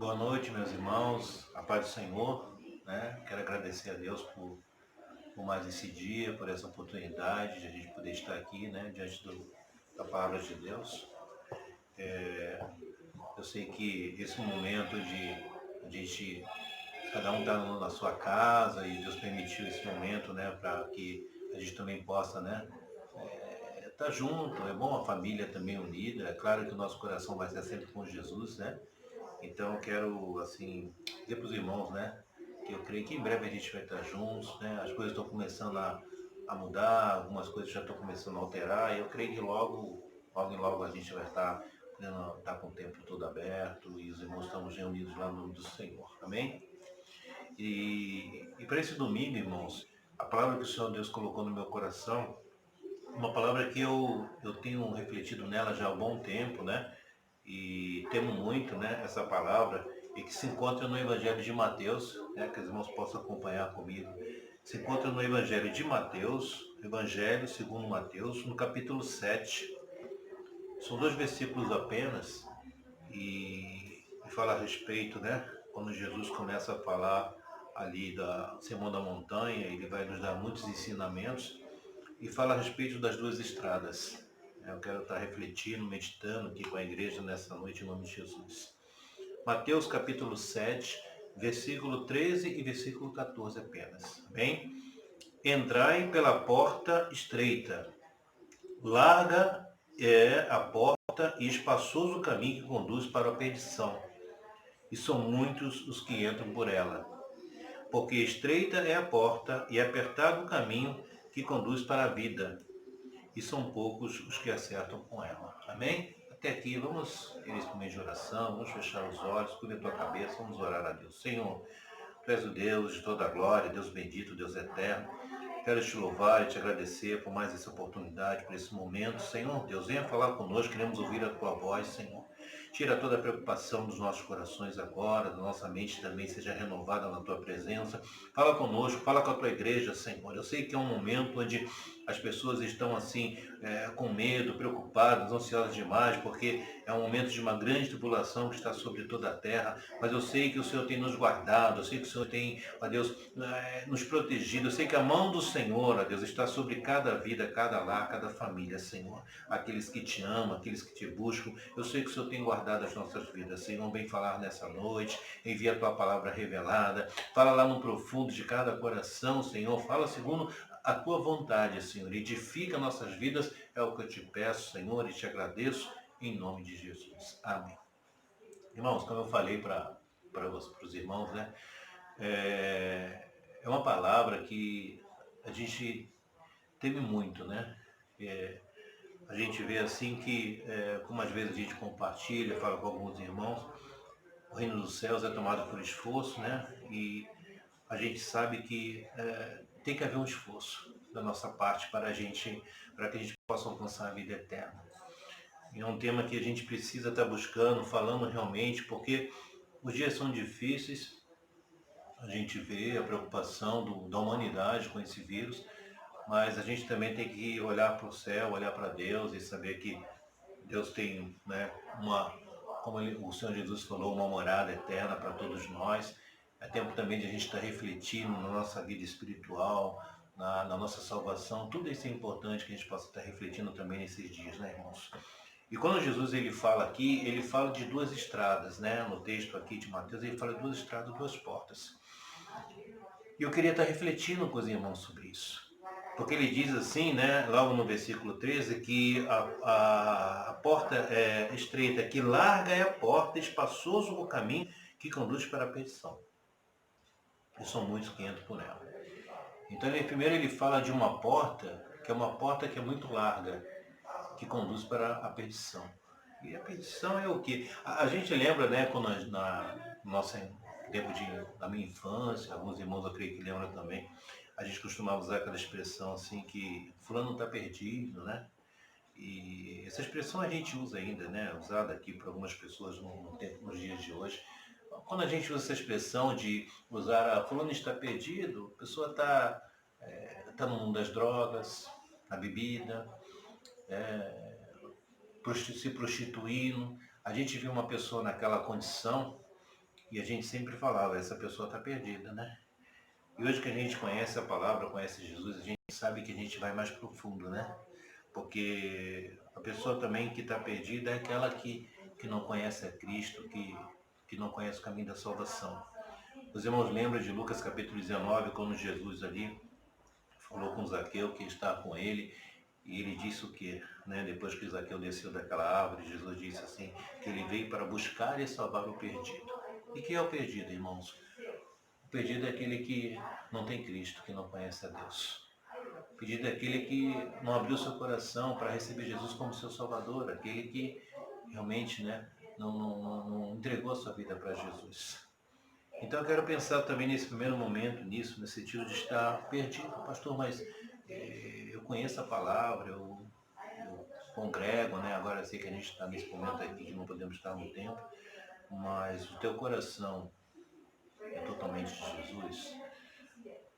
Boa noite, meus irmãos, a paz do Senhor, né? Quero agradecer a Deus por mais esse dia, por essa oportunidade de a gente poder estar aqui, né, diante da palavra de Deus. Eu sei que esse momento de a gente, cada um está na sua casa e Deus permitiu esse momento, né, para que a gente também possa, né, estar junto. É bom a família também unida. É claro que o nosso coração vai ser sempre com Jesus, né? Então eu quero, assim, dizer para os irmãos, né, que eu creio que em breve a gente vai estar juntos, né, as coisas estão começando a mudar, algumas coisas já estão começando a alterar, e eu creio que logo e logo a gente vai estar podendo estar com o templo todo aberto e os irmãos estamos reunidos lá no nome do Senhor, amém? E para esse domingo, irmãos, a palavra que o Senhor Deus colocou no meu coração, uma palavra que eu tenho refletido nela já há um bom tempo, né? E temo muito, né, essa palavra, e que se encontra no Evangelho de Mateus, né, que os irmãos possam acompanhar comigo. Se encontra no Evangelho de Mateus, Evangelho segundo Mateus, no capítulo 7. São dois versículos apenas, e fala a respeito, né, quando Jesus começa a falar ali da Sermão da Montanha, ele vai nos dar muitos ensinamentos, e fala a respeito das duas estradas. Eu quero estar refletindo, meditando aqui com a igreja nessa noite, em nome de Jesus. Mateus capítulo 7, versículo 13 e versículo 14 apenas. Bem, entrai pela porta estreita, larga é a porta e espaçoso o caminho que conduz para a perdição, e são muitos os que entram por ela. Porque estreita é a porta e apertado o caminho que conduz para a vida, e são poucos os que acertam com ela. Amém? Até aqui, vamos ter esse momento de oração, vamos fechar os olhos, cubrir a tua cabeça, vamos orar a Deus. Senhor, Tu és o Deus de toda a glória, Deus bendito, Deus eterno. Quero te louvar e te agradecer por mais essa oportunidade, por esse momento. Senhor, Deus, venha falar conosco, queremos ouvir a Tua voz, Senhor. Tira toda a preocupação dos nossos corações agora, da nossa mente também seja renovada na Tua presença. Fala conosco, fala com a Tua igreja, Senhor. Eu sei que é um momento onde as pessoas estão assim, com medo, preocupadas, ansiosas demais, porque é um momento de uma grande tribulação que está sobre toda a terra, mas eu sei que o Senhor tem nos guardado, eu sei que o Senhor tem, ó Deus, nos protegido, eu sei que a mão do Senhor, ó Deus, está sobre cada vida, cada lar, cada família, Senhor. Aqueles que te amam, aqueles que te buscam, eu sei que o Senhor tem guardado as nossas vidas, Senhor. Vem falar nessa noite, envia a tua palavra revelada, fala lá no profundo de cada coração, Senhor, fala segundo a tua vontade, Senhor, edifica nossas vidas, é o que eu te peço, Senhor, e te agradeço, em nome de Jesus. Amém. Irmãos, como eu falei para os irmãos, né, é uma palavra que a gente teme muito, né? É, a gente vê assim que, como às vezes a gente compartilha, fala com alguns irmãos, o reino dos céus é tomado por esforço, né? E a gente sabe que tem que haver um esforço da nossa parte para que a gente possa alcançar a vida eterna. E é um tema que a gente precisa estar buscando, falando realmente, porque os dias são difíceis, a gente vê a preocupação da humanidade com esse vírus, mas a gente também tem que olhar para o céu, olhar para Deus e saber que Deus tem, né, o Senhor Jesus falou, uma morada eterna para todos nós. É tempo também de a gente estar refletindo na nossa vida espiritual, na nossa salvação. Tudo isso é importante que a gente possa estar refletindo também nesses dias, né, irmãos? E quando Jesus ele fala aqui, ele fala de duas estradas, né? No texto aqui de Mateus, ele fala de duas estradas, duas portas. E eu queria estar refletindo com os irmãos sobre isso. Porque ele diz assim, né, logo no versículo 13, que a porta é estreita, que larga é a porta, espaçoso o caminho que conduz para a perdição. E são muitos que entram por ela. Então, primeiro ele fala de uma porta, que é uma porta que é muito larga, que conduz para a perdição. E a perdição é o quê? A gente lembra, né, quando na nossa tempo da minha infância, alguns irmãos eu creio que lembram também, a gente costumava usar aquela expressão assim que fulano está perdido, né? E essa expressão a gente usa ainda, né? Usada aqui por algumas pessoas nos dias de hoje. Quando a gente usa essa expressão de usar fulano está perdido, a pessoa tá no mundo das drogas, na bebida, se prostituindo. A gente vê uma pessoa naquela condição E a gente sempre falava, essa pessoa está perdida, né? E hoje que a gente conhece a palavra, conhece Jesus, a gente sabe que a gente vai mais profundo, né? Porque a pessoa também que está perdida é aquela que não conhece a Cristo, que não conhece o caminho da salvação. Os irmãos lembram de Lucas capítulo 19, quando Jesus ali falou com Zaqueu que está com ele, e ele disse o quê? Né? Depois que Zaqueu desceu daquela árvore, Jesus disse assim, que ele veio para buscar e salvar o perdido. E quem é o perdido, irmãos? O perdido é aquele que não tem Cristo, que não conhece a Deus. O perdido é aquele que não abriu seu coração para receber Jesus como seu Salvador, aquele que realmente, né, não entregou a sua vida para Jesus. Então eu quero pensar também nesse primeiro momento, nisso, no sentido de estar perdido. Pastor, mas eu conheço a palavra, eu congrego, né? Agora eu sei que a gente está nesse momento aqui que não podemos estar no tempo, mas o teu coração é totalmente de Jesus.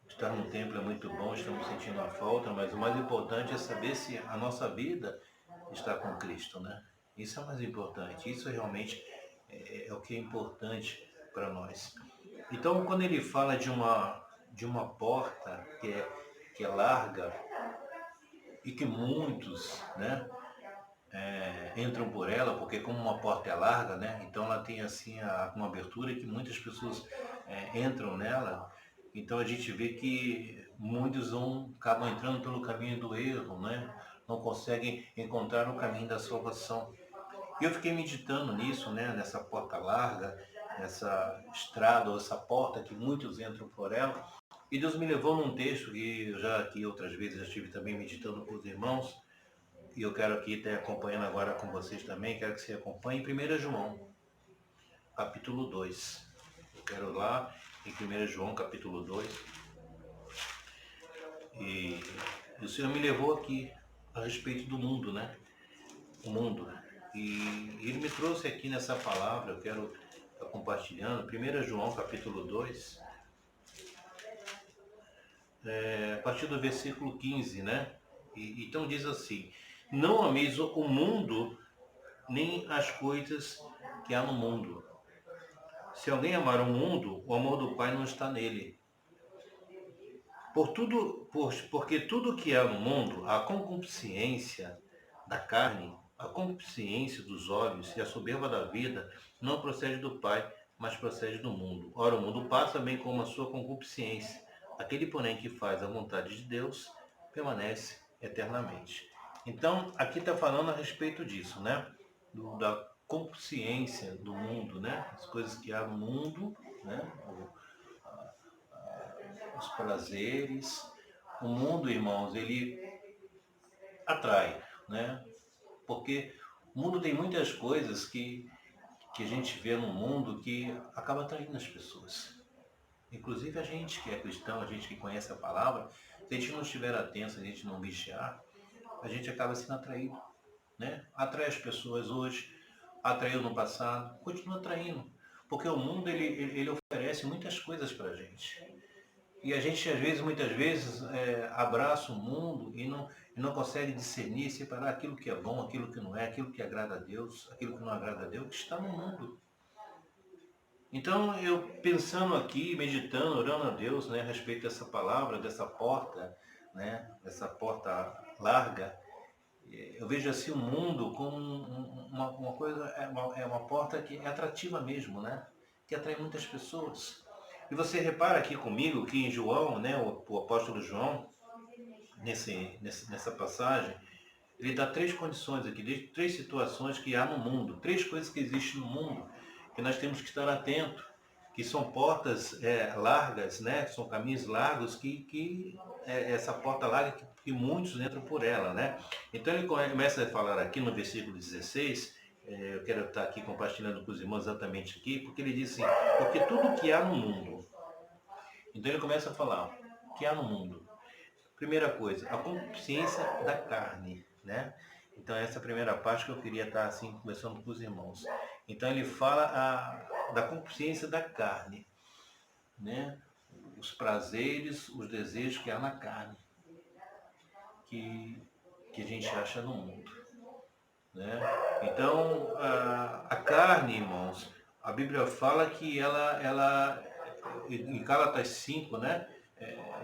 Estar no templo é muito bom, estamos sentindo a falta, mas o mais importante é saber se a nossa vida está com Cristo, né? Isso é o mais importante, isso realmente é o que é importante para nós. Então, quando ele fala de uma porta que é larga e que muitos, né, entram por ela, porque como uma porta é larga, né, então ela tem assim uma abertura que muitas pessoas entram nela, então a gente vê que muitos acabam entrando pelo caminho do erro, né, não conseguem encontrar o caminho da salvação. E eu fiquei meditando nisso, né, nessa porta larga, nessa estrada ou essa porta que muitos entram por ela. E Deus me levou num texto que eu já aqui outras vezes já estive também meditando com os irmãos. E eu quero aqui estar acompanhando agora com vocês também, quero que você acompanhe em 1 João, capítulo 2. Eu quero lá em 1 João, capítulo 2. E o Senhor me levou aqui a respeito do mundo, né? O mundo. E ele me trouxe aqui nessa palavra, eu quero estar compartilhando, 1 João capítulo 2, a partir do versículo 15, né? Então diz assim, não ameis o mundo, nem as coisas que há no mundo. Se alguém amar o mundo, o amor do Pai não está nele. Porque tudo que há no mundo, a concupiscência da carne, a concupiscência dos olhos e a soberba da vida, não procede do Pai, mas procede do mundo. Ora, o mundo passa bem como a sua concupiscência. Aquele, porém, que faz a vontade de Deus, permanece eternamente. Então, aqui está falando a respeito disso, né? Da concupiscência do mundo, né? As coisas que há no mundo, né? Os prazeres. O mundo, irmãos, ele atrai, né? Porque o mundo tem muitas coisas que a gente vê no mundo que acaba atraindo as pessoas. Inclusive a gente que é cristão, a gente que conhece a palavra, se a gente não estiver atento, se a gente não vigiar, a gente acaba sendo atraído, né? Atrai as pessoas hoje, atraiu no passado, continua atraindo. Porque o mundo ele oferece muitas coisas para a gente. E a gente, às vezes, muitas vezes, abraça o mundo e não consegue discernir, separar aquilo que é bom, aquilo que não é, aquilo que agrada a Deus, aquilo que não agrada a Deus, que está no mundo. Então, eu pensando aqui, meditando, orando a Deus, né, a respeito dessa palavra, dessa porta, né, dessa porta larga, eu vejo assim o mundo como uma coisa, é uma porta que é atrativa mesmo, né, que atrai muitas pessoas. E você repara aqui comigo que em João, né, o apóstolo João, nessa passagem, ele dá três condições aqui, três situações que há no mundo, três coisas que existem no mundo, que nós temos que estar atentos, que são portas largas, né, são caminhos largos, essa porta larga que muitos entram por ela, né. Então ele começa a falar aqui no versículo 16, eu quero estar aqui compartilhando com os irmãos exatamente aqui, porque ele diz assim, porque tudo que há no mundo, então ele começa a falar o que há no mundo. Primeira coisa, a concupiscência da carne, né? Então essa é a primeira parte que eu queria estar assim conversando com os irmãos. Então ele fala da concupiscência da carne, né? Os prazeres, os desejos que há na carne, que a gente acha no mundo, né? Então a carne, irmãos, a Bíblia fala que ela em Gálatas 5, né?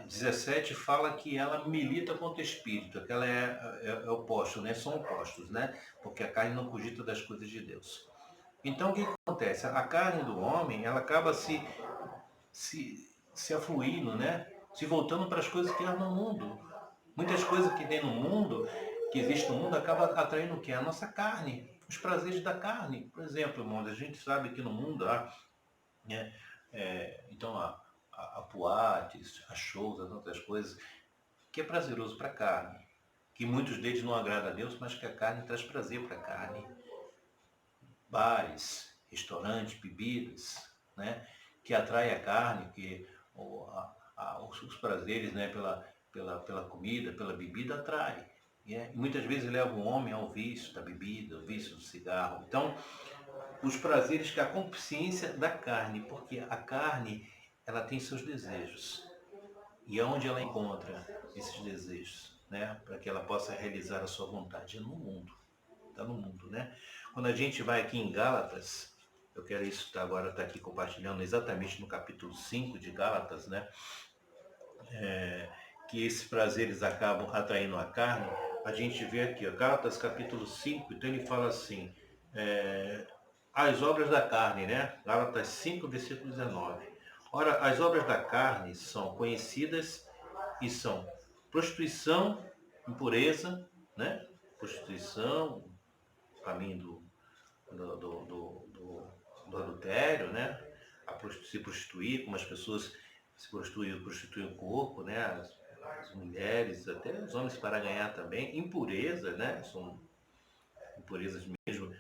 17 fala que ela milita contra o espírito, que ela é oposto, né? São opostos, né? Porque a carne não cogita das coisas de Deus. Então o que acontece? A carne do homem, ela acaba se afluindo, né? Se voltando para as coisas que há no mundo. Muitas coisas que tem no mundo, que existe no mundo, acaba atraindo o quê? A nossa carne, os prazeres da carne. Por exemplo, irmãos, a gente sabe que no mundo há, né, então há boates, há shows, há outras coisas, que é prazeroso para a carne. Que muitos deles não agradam a Deus, mas que a carne traz prazer para a carne. Bares, restaurantes, bebidas, né, que atrai a carne, que os prazeres, né, pela comida, pela bebida atrai. E muitas vezes leva o homem ao vício da bebida, ao vício do cigarro. Então, os prazeres que a consciência da carne, porque a carne ela tem seus desejos. E aonde ela encontra esses desejos, né, para que ela possa realizar a sua vontade? É no mundo. Está no mundo, né? Quando a gente vai aqui em Gálatas, eu quero isso agora estar aqui compartilhando exatamente no capítulo 5 de Gálatas, né? Que esses prazeres acabam atraindo a carne, a gente vê aqui, ó, Gálatas capítulo 5, então ele fala assim, as obras da carne, né? Gálatas 5, versículo 19. Ora, as obras da carne são conhecidas e são prostituição, impureza, né? Prostituição, caminho do adultério, né? Se prostituir, como as pessoas se prostituem o corpo, né? As mulheres, até os homens para ganhar também, impureza, né? São impurezas mesmo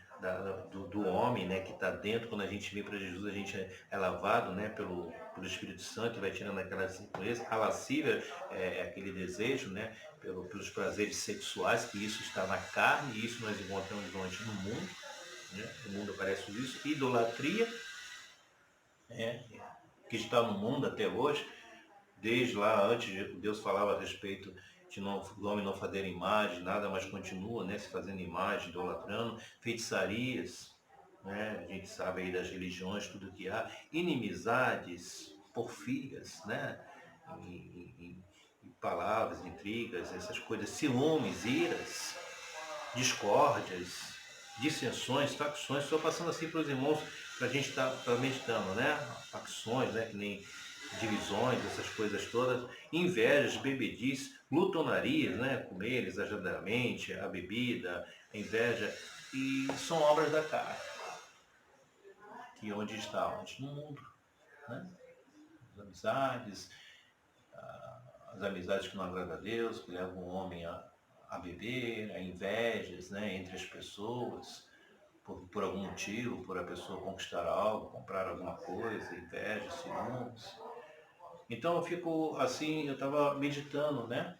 do homem, né? Que está dentro. Quando a gente vem para Jesus, a gente é lavado, né? Pelo Espírito Santo e vai tirando aquelas impurezas. A lascívia é aquele desejo, né? Pelos prazeres sexuais, que isso está na carne, e isso nós encontramos onde? No mundo, né? No mundo aparece isso. Idolatria, que está no mundo até hoje, desde lá antes Deus falava a respeito de o homem não fazer imagem, nada, mas continua, né, se fazendo imagem, idolatrando, feitiçarias, né, a gente sabe aí das religiões, tudo que há, inimizades, porfias, né, em palavras, intrigas, essas coisas, ciúmes, iras, discórdias, dissensões, facções, estou passando assim para os irmãos, para a gente estar meditando, né? Facções, né? Que nem divisões, essas coisas todas, invejas, bebedices, glutonarias, né? Comer exageradamente, a bebida, a inveja, e são obras da carne. Que onde está? Onde? No mundo, né? As amizades, as amizades que não agradam a Deus, que levam o homem a beber, a invejas, né, entre as pessoas, por algum motivo, por a pessoa conquistar algo, comprar alguma coisa, inveja, ciúmes. Então eu fico assim, eu estava meditando, né,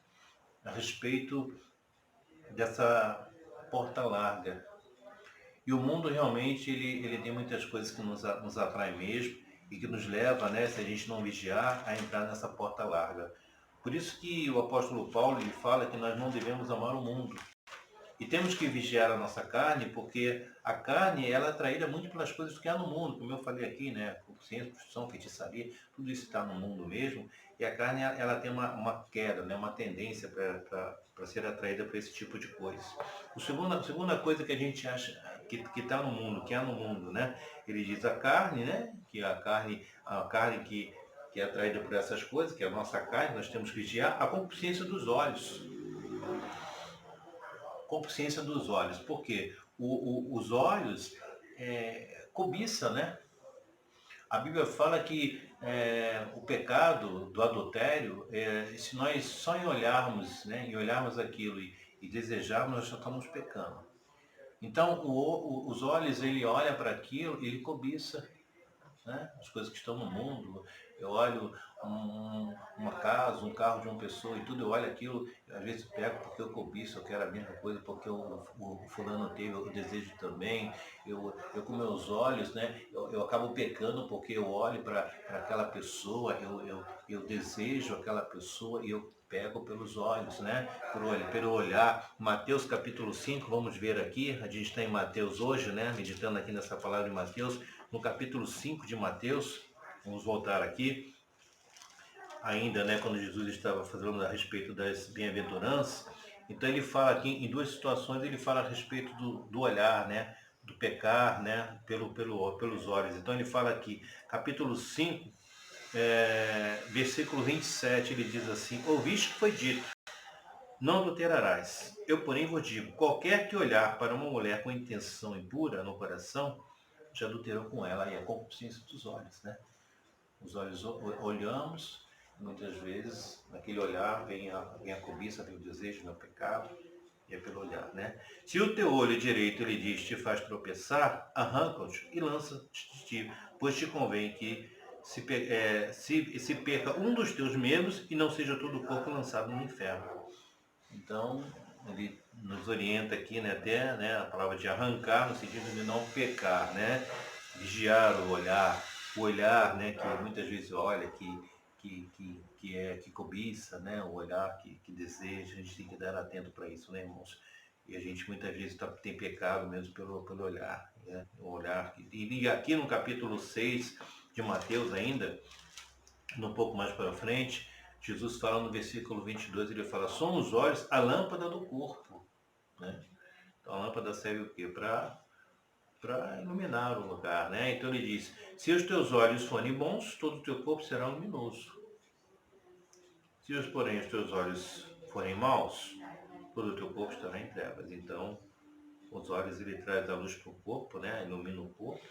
a respeito dessa porta larga. E o mundo realmente, ele tem muitas coisas que nos atrai mesmo e que nos leva, né, se a gente não vigiar, a entrar nessa porta larga. Por isso que o apóstolo Paulo ele fala que nós não devemos amar o mundo. E temos que vigiar a nossa carne, porque a carne ela é atraída muito pelas coisas que há no mundo, como eu falei aqui, né? Consciência, prostituição, feitiçaria, tudo isso está no mundo mesmo. E a carne ela tem uma queda, né? Uma tendência para ser atraída por esse tipo de coisa. A segunda coisa que a gente acha que está no mundo, que há no mundo, né? Ele diz a carne, né? Que a carne que é atraída por essas coisas, que é a nossa carne, nós temos que vigiar a consciência dos olhos. Consciência dos olhos, porque os olhos cobiça, né? A Bíblia fala que o pecado do adultério, se nós só em olharmos, né, em olharmos aquilo e desejarmos, nós já estamos pecando. Então, os olhos, ele olha para aquilo, ele cobiça, né? As coisas que estão no mundo. Eu olho uma casa, um carro de uma pessoa e tudo, eu olho aquilo, às vezes eu pego porque eu cobiço, eu quero a mesma coisa, porque o fulano teve, eu desejo também. Eu com meus olhos, né, eu acabo pecando porque eu olho para aquela pessoa, eu desejo aquela pessoa e eu pego pelos olhos, né? Pelo olhar. Mateus capítulo 5, vamos ver aqui, a gente está em Mateus hoje, né? Meditando aqui nessa palavra de Mateus, no capítulo 5 de Mateus, vamos voltar aqui, ainda, né, quando Jesus estava falando a respeito das bem-aventuranças, então ele fala aqui em duas situações, ele fala a respeito do olhar, né, do pecar, né, pelos olhos. Então ele fala aqui, capítulo 5, versículo 27, ele diz assim: ouviste que foi dito, não adulterarás. Eu, porém, vos digo, qualquer que olhar para uma mulher com intenção impura no coração, já adulterou com ela. Aí é a concupiscência dos olhos, né? Os olhos olhamos, muitas vezes, naquele olhar vem a cobiça, vem o desejo, vem o pecado, e é pelo olhar, né? Se o teu olho direito, ele diz, te faz tropeçar, arranca-te e lança-te de ti, pois te convém que se perca um dos teus membros e não seja todo o corpo lançado no inferno. Então, ele nos orienta aqui, né, até, né, a palavra de arrancar, no sentido de não pecar, né? Vigiar o olhar, né, que muitas vezes olha, que cobiça, né, o olhar que deseja, a gente tem que dar atento para isso, né, irmãos? E a gente muitas vezes tem pecado mesmo pelo olhar, né? O olhar. E aqui no capítulo 6 de Mateus ainda, um pouco mais para frente, Jesus fala no versículo 22, ele fala, são os olhos a lâmpada do corpo, né? Então a lâmpada serve o quê? Para iluminar o lugar, né? Então ele diz, se os teus olhos forem bons, todo o teu corpo será luminoso. Se porém os teus olhos forem maus, todo o teu corpo estará em trevas. Então, os olhos ele traz a luz para o corpo, né? Ilumina o corpo.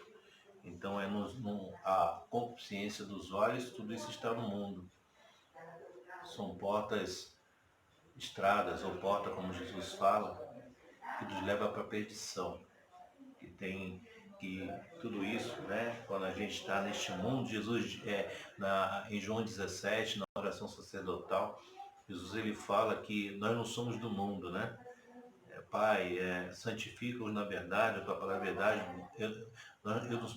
Então a consciência dos olhos, tudo isso está no mundo. São portas, estradas ou porta, como Jesus fala, que nos leva para a perdição. Que tudo isso, né, quando a gente está neste mundo, Jesus, em João 17, na oração sacerdotal, Jesus ele fala que nós não somos do mundo, né? Pai, santifica-os na verdade, a tua palavra é verdade.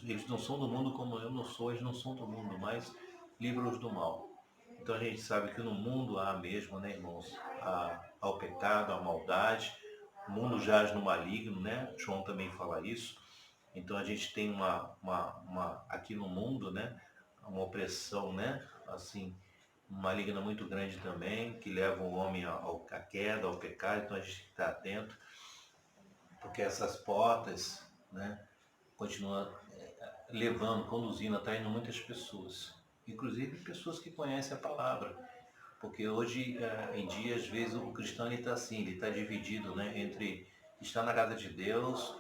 Eles não são do mundo como eu não sou, eles não são do mundo, mas livra-os do mal. Então a gente sabe que no mundo há mesmo, né, irmãos, há o pecado, a maldade, o mundo jaz no maligno, né? João também fala isso. Então a gente tem aqui no mundo, né, uma opressão, né, assim, maligna muito grande também, que leva o homem à queda, ao pecado. Então a gente tem que estar atento, porque essas portas, né, continuam levando, conduzindo, atraindo muitas pessoas, inclusive pessoas que conhecem a palavra, porque hoje em dia, às vezes, o cristão está assim, ele está dividido, né, entre estar na casa de Deus,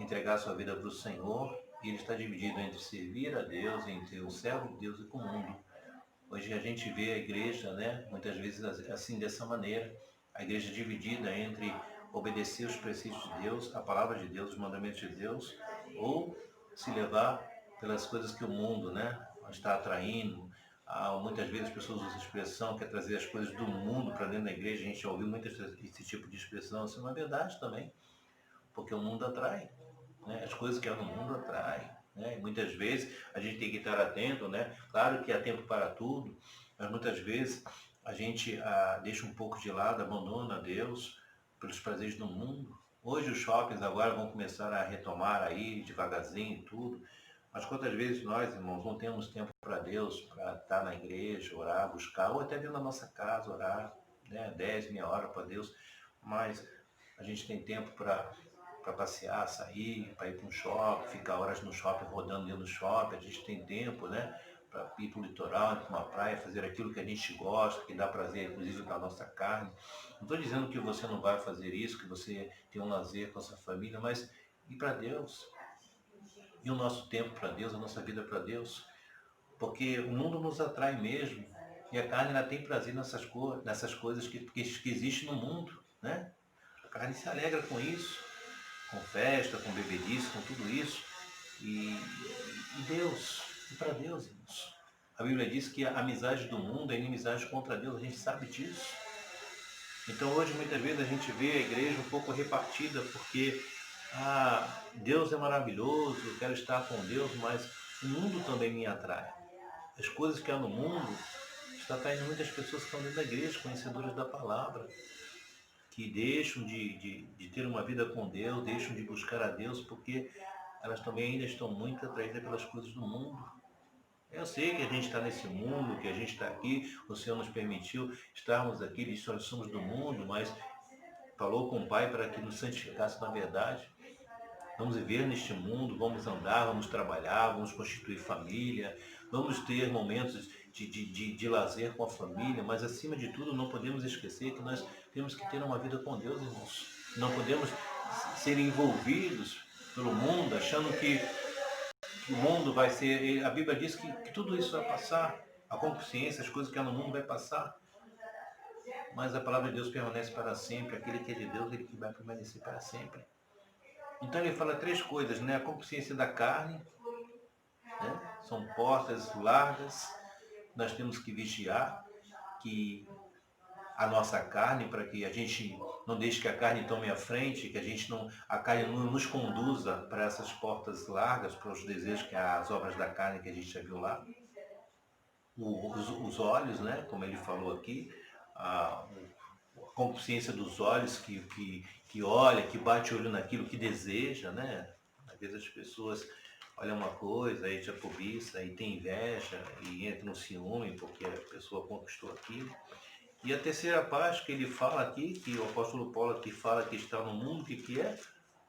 entregar sua vida para o Senhor, e ele está dividido entre servir a Deus, entre o servo de Deus e com o mundo. Hoje a gente vê a igreja, né, muitas vezes assim, dessa maneira, a igreja dividida entre obedecer os preceitos de Deus, a palavra de Deus, os mandamentos de Deus, ou se levar pelas coisas que o mundo, né, está atraindo. Muitas vezes as pessoas usam a expressão, quer trazer as coisas do mundo para dentro da igreja. A gente já ouviu muito esse tipo de expressão, isso não é verdade também, porque o mundo atrai, né? As coisas que há no mundo atraem, né? E muitas vezes a gente tem que estar atento, né? Claro que há tempo para tudo, mas muitas vezes a gente deixa um pouco de lado, abandona Deus pelos prazeres do mundo. Hoje os shoppings agora vão começar a retomar aí devagarzinho e tudo, mas quantas vezes nós, irmãos, não temos tempo para Deus, para estar na igreja, orar, buscar, ou até dentro da nossa casa orar, né? 10, meia hora para Deus, mas a gente tem tempo para passear, sair, para ir para um shopping, ficar horas no shopping, rodando dentro do shopping. A gente tem tempo, né, para ir para o litoral, ir para uma praia, fazer aquilo que a gente gosta, que dá prazer, inclusive, para a nossa carne. Não estou dizendo que você não vai fazer isso, que você tem um lazer com a sua família, mas ir para Deus. E o nosso tempo para Deus, a nossa vida para Deus. Porque o mundo nos atrai mesmo. E a carne ela tem prazer nessas coisas que existem no mundo, né? A carne se alegra com isso, com festa, com bebedice, com tudo isso. E Deus, e para Deus, irmãos. A Bíblia diz que a amizade do mundo é inimizade contra Deus, a gente sabe disso. Então hoje muitas vezes a gente vê a igreja um pouco repartida, porque Deus é maravilhoso, eu quero estar com Deus, mas o mundo também me atrai. As coisas que há no mundo está atraindo muitas pessoas que estão dentro da igreja, conhecedoras da palavra, que deixam de ter uma vida com Deus, deixam de buscar a Deus, porque elas também ainda estão muito atraídas pelas coisas do mundo. Eu sei que a gente está nesse mundo, que a gente está aqui, o Senhor nos permitiu estarmos aqui, Ele disse, nós somos do mundo, mas falou com o Pai para que nos santificasse na verdade. Vamos viver neste mundo, vamos andar, vamos trabalhar, vamos constituir família, vamos ter momentos de lazer com a família, mas acima de tudo não podemos esquecer que nós temos que ter uma vida com Deus, irmãos. Não podemos ser envolvidos pelo mundo, achando que o mundo vai ser... A Bíblia diz que tudo isso vai passar, a consciência, as coisas que há no mundo vai passar, mas a palavra de Deus permanece para sempre, aquele que é de Deus, ele que vai permanecer para sempre. Então ele fala três coisas, né? A consciência da carne, né? São portas largas, nós temos que vigiar que a nossa carne, para que a gente não deixe que a carne tome a frente, que a carne não nos conduza para essas portas largas, para os desejos, que é as obras da carne que a gente já viu lá. Os olhos, né? Como ele falou aqui, a consciência dos olhos que olha, que bate o olho naquilo que deseja, né? Às vezes as pessoas olham uma coisa, aí já cobiça, aí tem inveja, e entra no ciúme porque a pessoa conquistou aquilo. E a terceira parte que ele fala aqui, que o apóstolo Paulo aqui fala que está no mundo, que é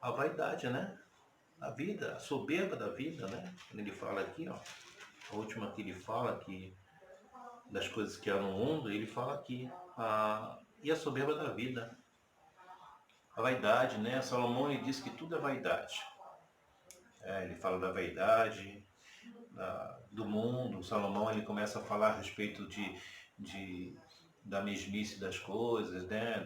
a vaidade, né? A vida, a soberba da vida, né? Quando ele fala aqui, ó, a última que ele fala aqui, das coisas que há no mundo, ele fala aqui, e a soberba da vida. A vaidade, né? Salomão ele diz que tudo é vaidade. Ele fala da vaidade, do mundo. Salomão ele começa a falar a respeito da mesmice das coisas, né?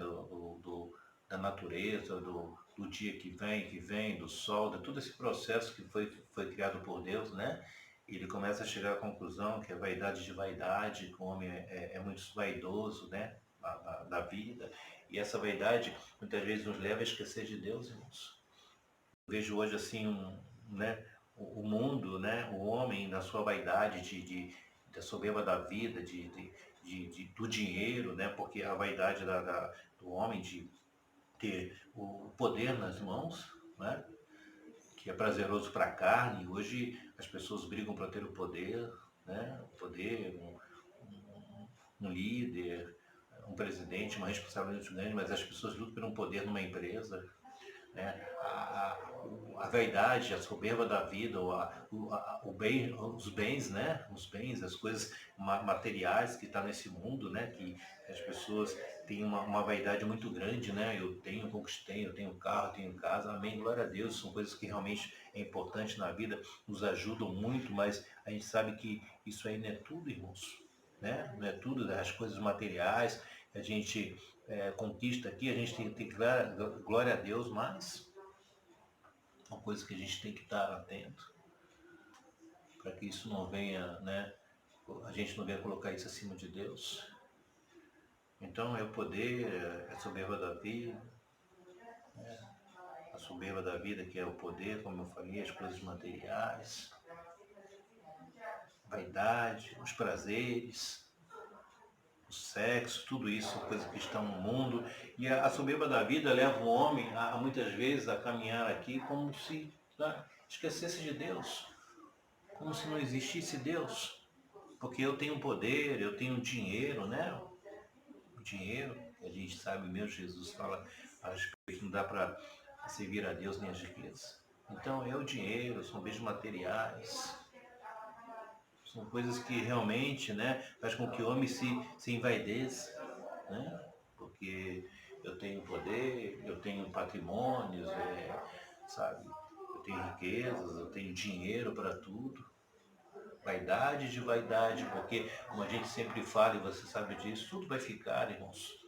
Da natureza, do dia que vem, do sol, de todo esse processo que foi criado por Deus, né? Ele começa a chegar à conclusão que a vaidade de vaidade, que o homem é muito vaidoso, né? Da vida. E essa vaidade muitas vezes nos leva a esquecer de Deus, irmãos. Eu vejo hoje assim, né? O mundo, né? O homem na sua vaidade da soberba da vida, do dinheiro, né? Porque a vaidade do homem de ter o poder nas mãos, né? Que é prazeroso para a carne. Hoje as pessoas brigam para ter o poder, né? O poder, um líder, um presidente, uma responsabilidade grande, mas as pessoas lutam por um poder numa empresa, né? A vaidade, a soberba da vida, os bens, né? Os bens, as coisas materiais que estão nesse mundo, né? Que as pessoas têm uma vaidade muito grande, né? Conquistei, eu tenho carro, eu tenho casa, amém, glória a Deus, são coisas que realmente é importante na vida, nos ajudam muito, mas a gente sabe que isso aí não é tudo, irmãos, né? Não é tudo das coisas materiais, a gente conquista aqui, a gente tem que dar glória a Deus, mas uma coisa que a gente tem que estar atento para que isso não venha, né? A gente não venha colocar isso acima de Deus. Então é o poder, é a soberba da vida, a soberba da vida que é o poder, como eu falei, as coisas materiais, a vaidade, os prazeres, o sexo, tudo isso são coisas que estão no mundo. E a soberba da vida leva o homem a muitas vezes a caminhar aqui como se esquecesse de Deus, como se não existisse Deus. Porque eu tenho poder, eu tenho dinheiro, né? O dinheiro, a gente sabe mesmo, Jesus fala a respeito, não dá para servir a Deus nem as riquezas. Então é o dinheiro, são bens materiais, são coisas que realmente, né, faz com que o homem se envaideça, né? Porque eu tenho poder, eu tenho patrimônios, sabe? Eu tenho riquezas, eu tenho dinheiro para tudo. Vaidade de vaidade, porque como a gente sempre fala e você sabe disso, tudo vai ficar, irmãos.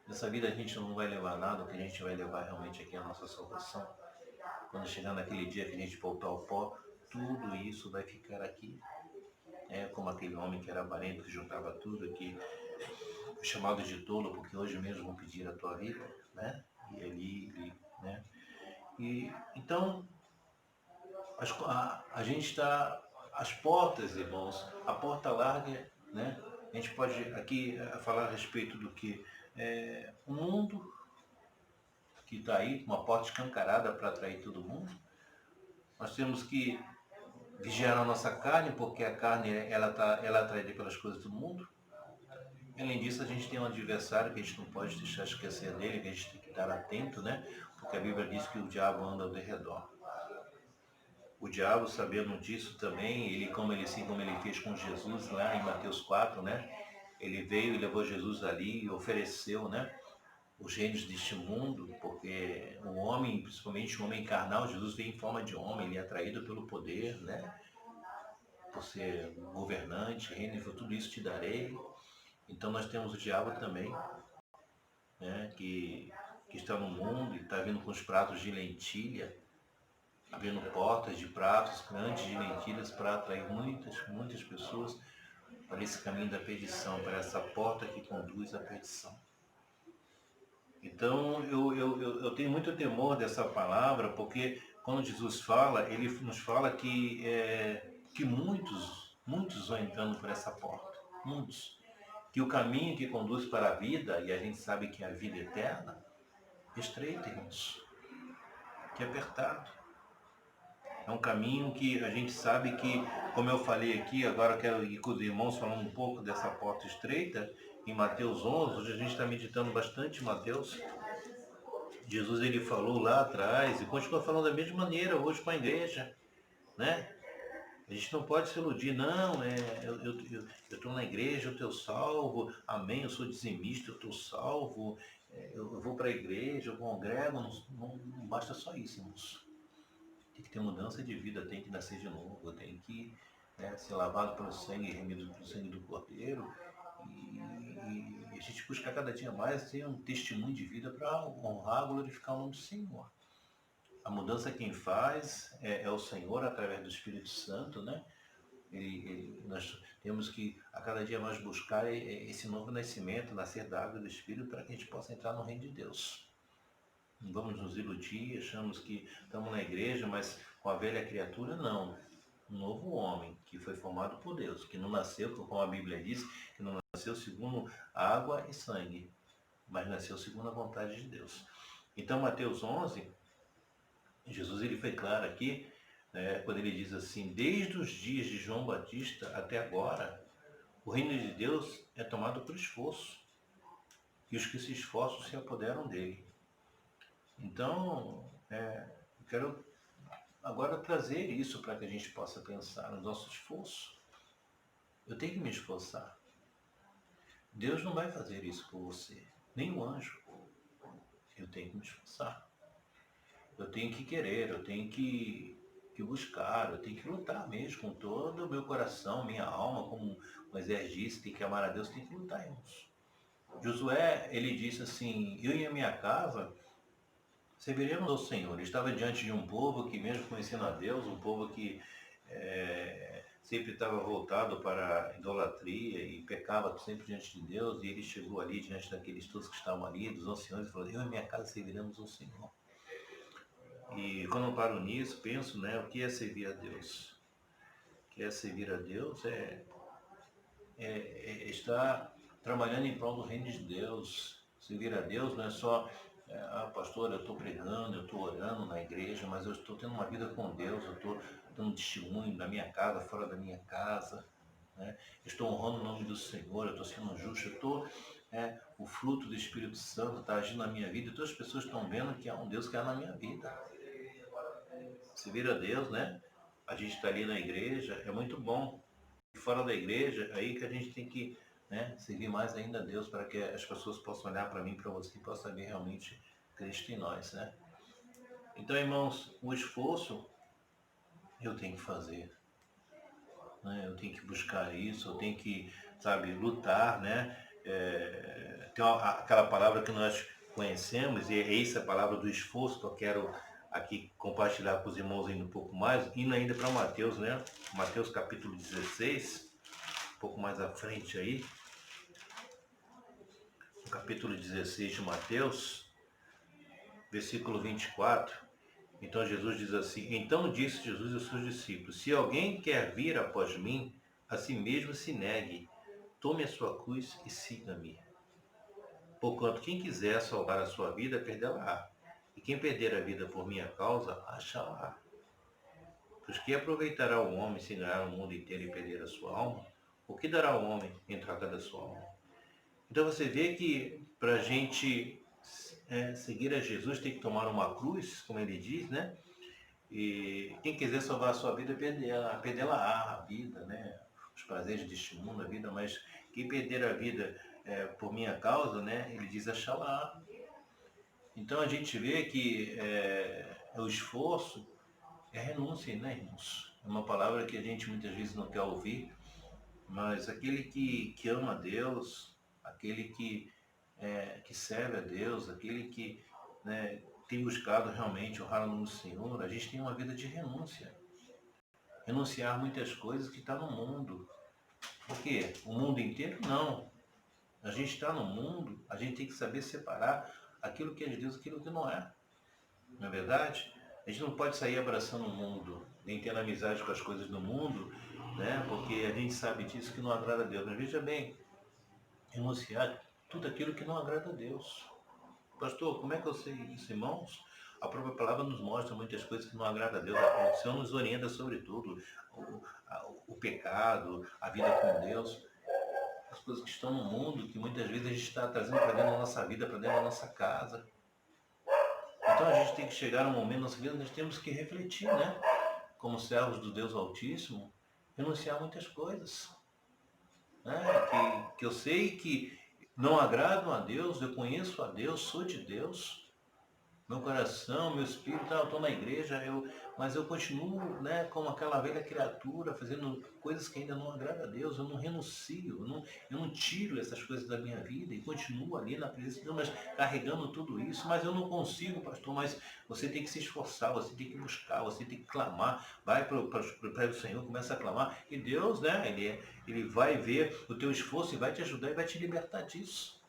Nessa vida a gente não vai levar nada, o que a gente vai levar realmente aqui é a nossa salvação. Quando chegar naquele dia que a gente voltar ao pó, tudo isso vai ficar aqui. É como aquele homem que era avarento, que juntava tudo, que foi chamado de tolo, porque hoje mesmo vão pedir a tua vida, né? E ali, né? E então a gente está às portas, irmãos, a porta larga, né? A gente pode aqui falar a respeito do que o mundo que está aí, uma porta escancarada para atrair todo mundo, Nós temos que vigiar a nossa carne, porque a carne ela é atraída pelas coisas do mundo. Além disso, a gente tem um adversário que a gente não pode deixar esquecer dele, que a gente tem que estar atento, né? Porque a Bíblia diz que o diabo anda ao redor. O diabo, sabendo disso também, como ele fez com Jesus lá em Mateus 4, né? Ele veio e levou Jesus ali e ofereceu, né? Os reinos deste mundo, porque o homem, principalmente o homem carnal, Jesus veio em forma de homem, ele é atraído pelo poder, né? Por ser governante, reino, e tudo isso te darei. Então nós temos o diabo também, né? Que está no mundo e está vindo com os pratos de lentilha, abrindo portas de pratos grandes de lentilhas para atrair muitas pessoas para esse caminho da perdição, para essa porta que conduz à perdição. Então, eu tenho muito temor dessa palavra, porque quando Jesus fala, ele nos fala que muitos vão entrando por essa porta. Muitos. Que o caminho que conduz para a vida, e a gente sabe que é a vida eterna, é estreito, irmãos. Que é apertado. É um caminho que a gente sabe que, como eu falei aqui, agora quero ir com os irmãos falando um pouco dessa porta estreita, em Mateus 11, hoje a gente está meditando bastante em Mateus. Jesus ele falou lá atrás e continua falando da mesma maneira hoje com a igreja, né? A gente não pode se iludir, não, eu estou na igreja, eu estou salvo, amém, eu sou dizimista, eu estou salvo, eu vou para a igreja, eu congrego, não basta só isso, irmãos. Tem que ter mudança de vida, tem que nascer de novo, tem que ser lavado pelo sangue, remido pelo sangue do Cordeiro, e a gente buscar cada dia mais ter um testemunho de vida para honrar, glorificar o nome do Senhor. A mudança quem faz é o Senhor através do Espírito Santo, né? Nós temos que a cada dia mais buscar esse novo nascimento, nascer da água e do Espírito, para que a gente possa entrar no reino de Deus. Não vamos nos iludir, achamos que estamos na igreja, mas com a velha criatura, não. Um novo homem que foi formado por Deus, que não nasceu, como a Bíblia diz, que não nasceu segundo água e sangue, mas nasceu segundo a vontade de Deus. Então, Mateus 11, Jesus ele foi claro aqui, quando ele diz assim, desde os dias de João Batista até agora, o reino de Deus é tomado por esforço, e os que se esforçam se apoderam dele. Então, eu quero agora trazer isso para que a gente possa pensar no nosso esforço. Eu tenho que me esforçar. Deus não vai fazer isso por você, nem o anjo. Eu tenho que me esforçar. Eu tenho que querer, eu tenho que buscar, eu tenho que lutar mesmo com todo o meu coração, minha alma, como o exército disse, tem que amar a Deus, tem que lutar, irmãos. Josué, ele disse assim, eu e a minha casa serviremos ao Senhor. Ele estava diante de um povo que, mesmo conhecendo a Deus, um povo que sempre estava voltado para a idolatria e pecava sempre diante de Deus, e ele chegou ali diante daqueles todos que estavam ali, dos anciões, e falou, eu e minha casa serviremos ao Senhor. E quando eu paro nisso, penso, o que é servir a Deus? O que é servir a Deus é estar trabalhando em prol do reino de Deus. Servir a Deus não é só, pastor, eu estou pregando, eu estou orando na igreja, mas eu estou tendo uma vida com Deus, eu estou dando testemunho da minha casa, fora da minha casa, né? Eu estou honrando o nome do Senhor, eu estou sendo justo, eu estou, o fruto do Espírito Santo está agindo na minha vida, e todas as pessoas estão vendo que há um Deus que há na minha vida. Servir a Deus, né? A gente está ali na igreja, é muito bom. E fora da igreja, aí que a gente tem que servir mais ainda a Deus, para que as pessoas possam olhar para mim, para você, e possam ver realmente Cristo em nós, né? Então, irmãos, o esforço eu tenho que fazer, né? Eu tenho que buscar isso, eu tenho que, lutar, né? Tem aquela palavra que nós conhecemos, e é essa palavra do esforço que eu quero aqui compartilhar com os irmãos ainda um pouco mais, indo ainda para Mateus, né? Mateus capítulo 16, um pouco mais à frente aí, no capítulo 16 de Mateus, versículo 24. Então Jesus diz assim, então disse Jesus aos seus discípulos, se alguém quer vir após mim, a si mesmo se negue, tome a sua cruz e siga-me. Porquanto quem quiser salvar a sua vida, perdê-la-á. E quem perder a vida por minha causa, achá-la. Pois que aproveitará o homem se ganhar o mundo inteiro e perder a sua alma? O que dará o homem em troca da sua alma? Então você vê que para a gente seguir a Jesus tem que tomar uma cruz, como ele diz, né? E quem quiser salvar a sua vida, perder a vida, né? Os prazeres deste mundo, a vida, mas quem perder a vida por minha causa, né? Ele diz achá-la. Então a gente vê que o esforço é renúncia, né, irmãos? É uma palavra que a gente muitas vezes não quer ouvir, mas aquele que ama a Deus, aquele que serve a Deus, aquele que, né, tem buscado realmente honrar o nome do Senhor, a gente tem uma vida de renúncia. Renunciar muitas coisas que está no mundo. Por quê? O mundo inteiro não. A gente está no mundo, a gente tem que saber separar aquilo que é de Deus e aquilo que não é. Não é verdade? A gente não pode sair abraçando o mundo, nem tendo amizade com as coisas do mundo, né? Porque a gente sabe disso que não agrada a Deus. Mas veja bem, renunciar tudo aquilo que não agrada a Deus. Pastor, como é que eu sei isso, irmãos? A própria palavra nos mostra muitas coisas que não agradam a Deus. O Senhor nos orienta sobre tudo. O pecado, a vida com Deus, as coisas que estão no mundo, que muitas vezes a gente está trazendo para dentro da nossa vida, para dentro da nossa casa. Então a gente tem que chegar num momento na nossa vida, nós temos que refletir, né? Como servos do Deus Altíssimo, renunciar a muitas coisas. Né? Que eu sei que não agradam a Deus, eu conheço a Deus, sou de Deus. Meu coração, meu espírito, eu estou na igreja, mas eu continuo, né, como aquela velha criatura, fazendo coisas que ainda não agradam a Deus. Eu não renuncio, eu não tiro essas coisas da minha vida e continuo ali na presença de Deus, mas carregando tudo isso. Mas eu não consigo, pastor. Mas você tem que se esforçar, você tem que buscar, você tem que clamar. Vai para o Senhor, começa a clamar, e Deus, né, ele vai ver o teu esforço e vai te ajudar e vai te libertar disso.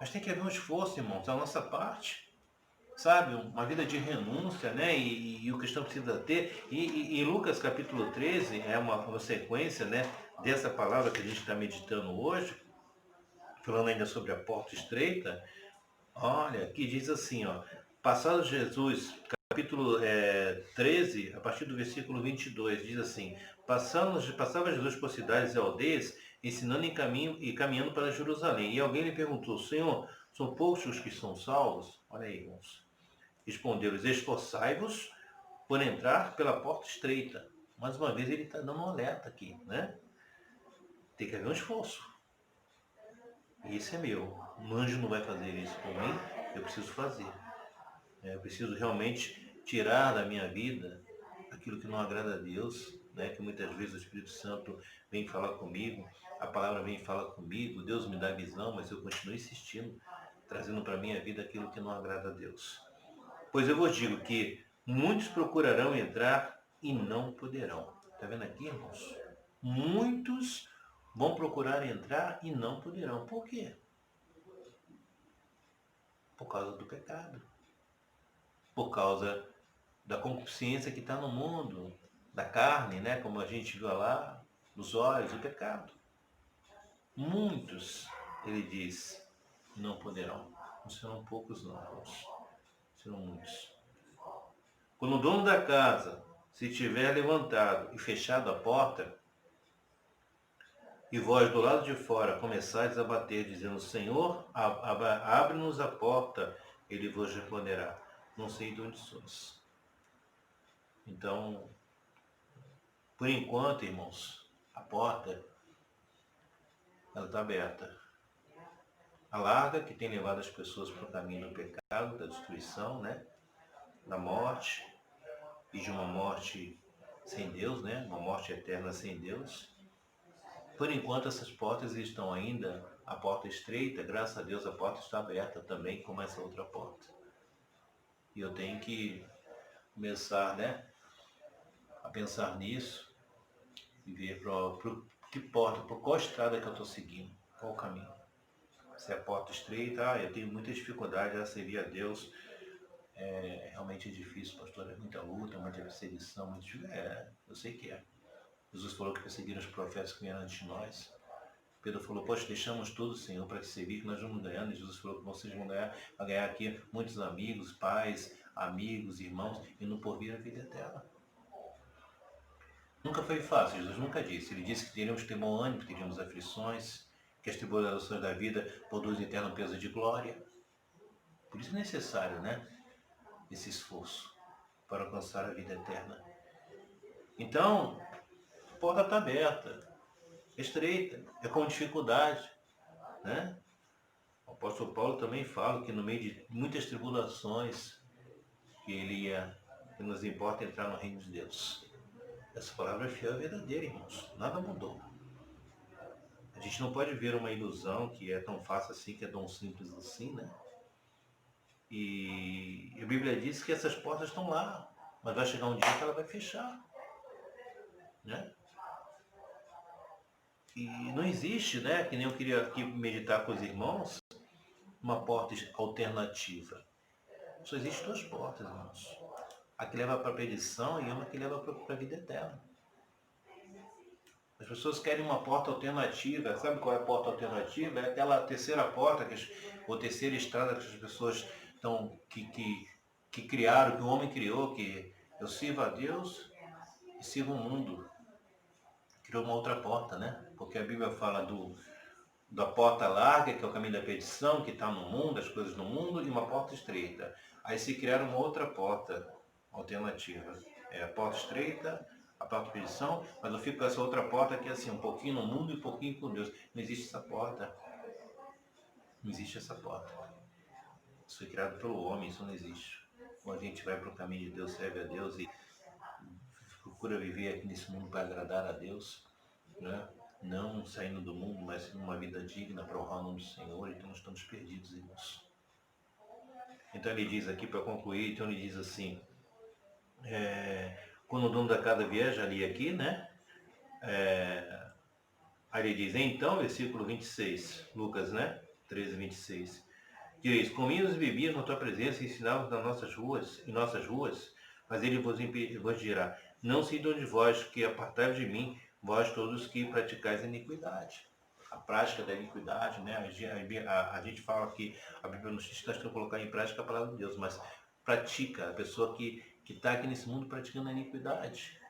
Mas tem que haver um esforço, irmãos, da nossa parte. Sabe, uma vida de renúncia, né? E o cristão precisa ter. E em Lucas capítulo 13, é uma sequência, né, dessa palavra que a gente está meditando hoje, falando ainda sobre a porta estreita. Olha, que diz assim, ó, passado Jesus, capítulo 13, a partir do versículo 22, diz assim: passava Jesus por cidades e aldeias, ensinando em caminho e caminhando para Jerusalém. E alguém lhe perguntou: Senhor, são poucos os que são salvos? Olha aí, irmãos. Respondeu-lhes: esforçai-vos por entrar pela porta estreita. Mais uma vez ele está dando um alerta aqui, né? Tem que haver um esforço. Esse é meu. Um anjo não vai fazer isso por mim, eu preciso fazer. Eu preciso realmente tirar da minha vida aquilo que não agrada a Deus, né? Que muitas vezes o Espírito Santo vem falar comigo, a palavra vem falar comigo, Deus me dá visão, mas eu continuo insistindo, trazendo para a minha vida aquilo que não agrada a Deus. Pois eu vos digo que muitos procurarão entrar e não poderão. Está vendo aqui, irmãos? Muitos vão procurar entrar e não poderão. Por quê? Por causa do pecado. Por causa da concupiscência que está no mundo, da carne, né? Como a gente viu lá, dos olhos, o pecado. Muitos, ele diz, não poderão. Não serão poucos não, irmãos. Serão muitos. Quando o dono da casa se tiver levantado e fechado a porta, e vós do lado de fora começares a bater, dizendo: Senhor, abre-nos a porta, ele vos responderá: não sei de onde sois. Então, por enquanto, irmãos, a porta ela está aberta. A larga, que tem levado as pessoas para o caminho do pecado, da destruição, né? Da morte, e de uma morte sem Deus, né? Uma morte eterna sem Deus. Por enquanto essas portas estão ainda, a porta estreita, graças a Deus a porta está aberta também, como essa outra porta. E eu tenho que começar, né, a pensar nisso e ver para que porta, por qual estrada que eu estou seguindo, qual o caminho. Se é a porta estreita, eu tenho muita dificuldade a servir a Deus. Realmente é difícil, pastor, é muita luta, muita perseguição, muito difícil. Eu sei que é. Jesus falou que perseguiram os profetas que vieram antes de nós. Pedro falou: poxa, deixamos tudo, Senhor, para te servir, que nós vamos ganhando. E Jesus falou que vocês vão ganhar aqui muitos amigos, pais, amigos, irmãos, e no porvir a vida eterna. Nunca foi fácil, Jesus nunca disse. Ele disse que teríamos que ter bom ânimo, que teríamos aflições, que as tribulações da vida produzem eterno peso de glória. Por isso é necessário, né, esse esforço para alcançar a vida eterna. Então, a porta está aberta, é estreita, é com dificuldade, né? O apóstolo Paulo também fala que no meio de muitas tribulações, que nos importa entrar no reino de Deus. Essa palavra é fiel e verdadeira, irmãos. Nada mudou. A gente não pode ver uma ilusão que é tão fácil assim, que é tão simples assim, né? E a Bíblia diz que essas portas estão lá, mas vai chegar um dia que ela vai fechar, né? E não existe, né, que nem eu queria aqui meditar com os irmãos, uma porta alternativa. Só existem duas portas, irmãos. A que leva para a perdição e uma que leva para a vida eterna. As pessoas querem uma porta alternativa. Sabe qual é a porta alternativa? É aquela terceira porta, ou terceira estrada que as pessoas que criaram, que o homem criou, que eu sirvo a Deus e sirvo o mundo. Criou uma outra porta, né? Porque a Bíblia fala da porta larga, que é o caminho da perdição, que está no mundo, as coisas no mundo, e uma porta estreita. Aí se criaram uma outra porta alternativa. É a porta estreita, a porta da perdição, mas eu fico com essa outra porta que é assim, um pouquinho no mundo e um pouquinho com Deus. Não existe essa porta. Não existe essa porta. Isso foi criado pelo homem, isso não existe. Quando a gente vai para o caminho de Deus, serve a Deus e procura viver aqui nesse mundo para agradar a Deus, né? Não saindo do mundo, mas numa vida digna para honrar o nome do Senhor, então nós estamos perdidos, irmãos. Então ele diz aqui, para concluir, então ele diz assim, quando o dono da casa vier, já li aqui, né? Aí ele diz, então, versículo 26, Lucas, né? 13, 26. Diz, comíamos e bebíamos na tua presença e ensinávamos em nossas ruas, mas ele vos dirá, não se de vós, que apartai de mim, vós todos que praticais a iniquidade. A prática da iniquidade, né? A gente fala que a Bíblia nos diz que nós temos que colocar em prática a palavra de Deus, mas pratica, a pessoa que está aqui nesse mundo praticando a iniquidade,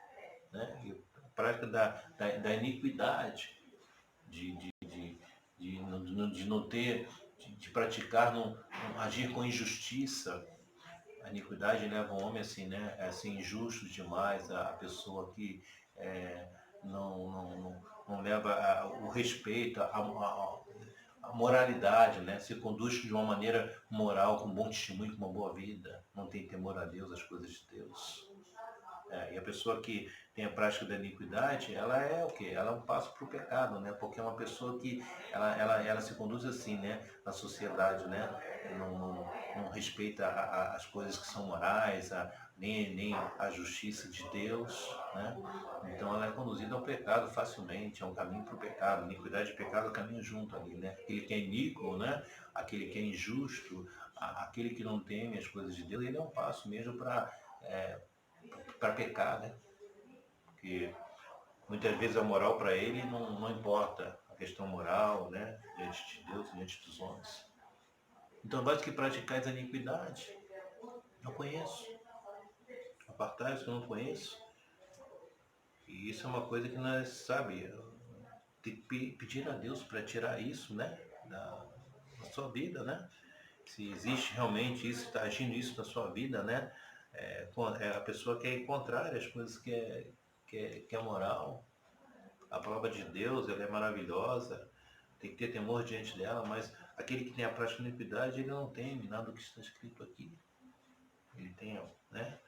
né? E a prática da iniquidade, de não ter, de praticar, não agir com injustiça. A iniquidade leva o homem assim, né, a ser injusto demais, a pessoa que não leva o respeito, a moralidade, né, se conduz de uma maneira moral, com bom testemunho, com uma boa vida, não tem temor a Deus, as coisas de Deus. E a pessoa que tem a prática da iniquidade, ela é o quê? Ela é um passo para o pecado, né? Porque é uma pessoa que ela se conduz assim, né? Na sociedade, né? Não respeita as coisas que são morais, nem a justiça de Deus, né? Então ela é conduzida ao pecado facilmente, é um caminho para o pecado. Iniquidade e pecado caminham junto ali, né? Aquele que é iníquo, né? Aquele que é injusto, aquele que não teme as coisas de Deus, ele é um passo mesmo para pecar, né? Porque muitas vezes a moral para ele não importa, a questão moral, né? Diante de Deus, diante dos homens. Então, vós que praticais a iniquidade, não conheço. Apartai-vos que eu não conheço. E isso é uma coisa que nós, sabe, tem que pedir a Deus para tirar isso, né? Da sua vida, né? Se existe realmente isso, está agindo isso na sua vida, né? A pessoa quer ir contrário às coisas que é moral. A palavra de Deus, ela é maravilhosa, tem que ter temor diante dela, mas aquele que tem a prática de iniquidade, ele não teme nada do que está escrito aqui. Ele tem, né,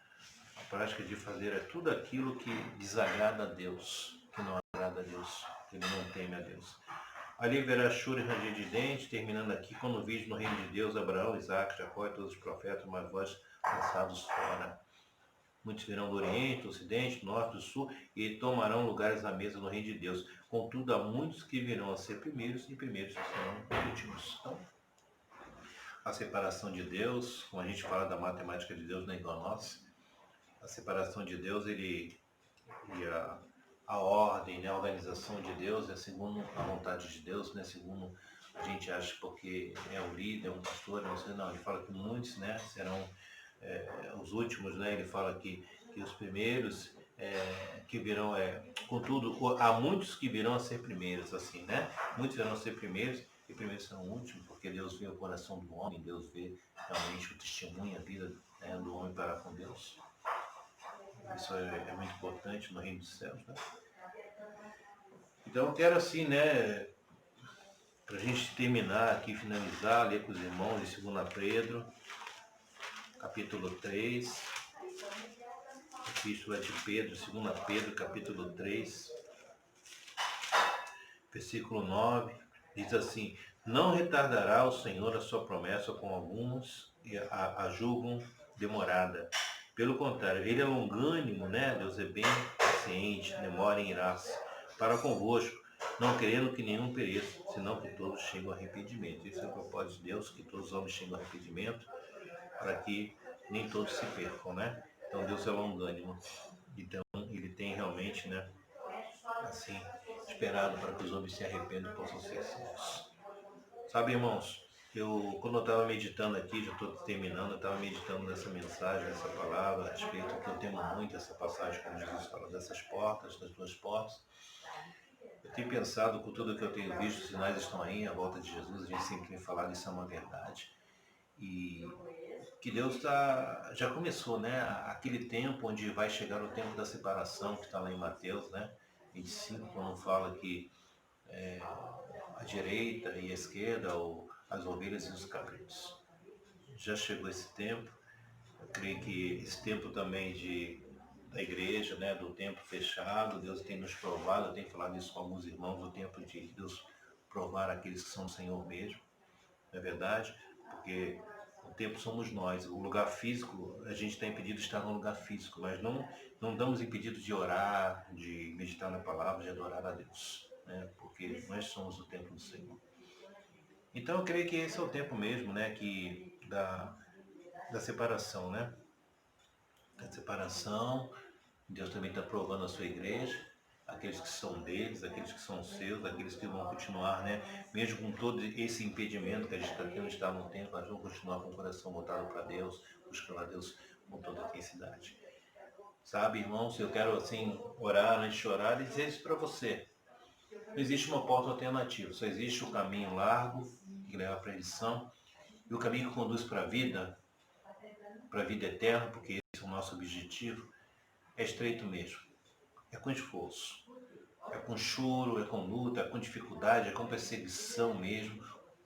a prática de fazer tudo aquilo que desagrada a Deus, que não agrada a Deus, ele não teme a Deus. Ali verá choro e ranger de dente, terminando aqui, quando vide no reino de Deus Abraão, Isaac, Jacó e todos os profetas, mas vós lançados fora. Muitos virão do Oriente, do Ocidente, do Norte, do Sul, e tomarão lugares à mesa no reino de Deus. Contudo, há muitos que virão a ser primeiros, e primeiros serão últimos. Então, a separação de Deus, como a gente fala da matemática de Deus, não é igual a nossa. A separação de Deus, e a ordem, né, a organização de Deus é segundo a vontade de Deus, né, segundo a gente acha porque é um líder, um pastor, não sei, não. Ele fala que muitos, né, serão os últimos, né? Ele fala que os primeiros que virão, contudo, há muitos que virão a ser primeiros, assim, né? Muitos virão a ser primeiros e primeiros serão últimos, porque Deus vê o coração do homem, Deus vê realmente o testemunho, a vida, né, do homem para com Deus. Isso é muito importante no reino dos céus, né? Então eu quero assim, né, para a gente terminar aqui, finalizar, ler com os irmãos em 2 Pedro, capítulo 3, Epístola de Pedro, 2 Pedro, capítulo 3, versículo 9, diz assim: não retardará o Senhor a sua promessa, como alguns a julgam demorada. Pelo contrário, ele é longânimo, né? Deus é bem paciente, demora em irar-se para convosco, não querendo que nenhum pereça, senão que todos cheguem ao arrependimento. Esse é o propósito de Deus, que todos os homens cheguem ao arrependimento, para que nem todos se percam, né? Então Deus é longânimo. Então ele tem realmente, né, assim, esperado para que os homens se arrependam e possam ser salvos. Sabe, irmãos, quando eu estava meditando aqui, já estou terminando, eu estava meditando nessa mensagem, nessa palavra, a respeito que eu temo muito essa passagem, como Jesus fala, dessas portas, das duas portas. Eu tenho pensado, com tudo que eu tenho visto, os sinais estão aí, a volta de Jesus, a gente sempre tem falado, isso é uma verdade. E que Deus já começou, né? Aquele tempo onde vai chegar o tempo da separação, que está lá em Mateus, né? 25, quando fala que a direita e a esquerda, ou as ovelhas e os cabritos. Já chegou esse tempo. Eu creio que esse tempo também da igreja, né, do tempo fechado, Deus tem nos provado, eu tenho falado isso com alguns irmãos, o tempo de Deus provar aqueles que são o Senhor mesmo, não é verdade? Porque o tempo somos nós. O lugar físico, a gente está impedido de estar no lugar físico, mas não estamos impedidos de orar, de meditar na palavra, de adorar a Deus, né? Porque nós somos o templo do Senhor. Então eu creio que esse é o tempo mesmo, né, da separação, né? Da separação. Deus também está provando a sua igreja, aqueles que são deles, aqueles que são seus, aqueles que vão continuar, né? Mesmo com todo esse impedimento que a gente está tendo de estar no tempo, nós vamos continuar com o coração voltado para Deus, buscando a Deus com toda a intensidade. Sabe, irmãos, eu quero assim orar antes de orar e dizer isso para você. Não existe uma porta alternativa, só existe o caminho largo que leva à perdição e o caminho que conduz para a vida eterna, porque esse é o nosso objetivo, é estreito mesmo. É com esforço, é com choro, é com luta, é com dificuldade, é com perseguição mesmo,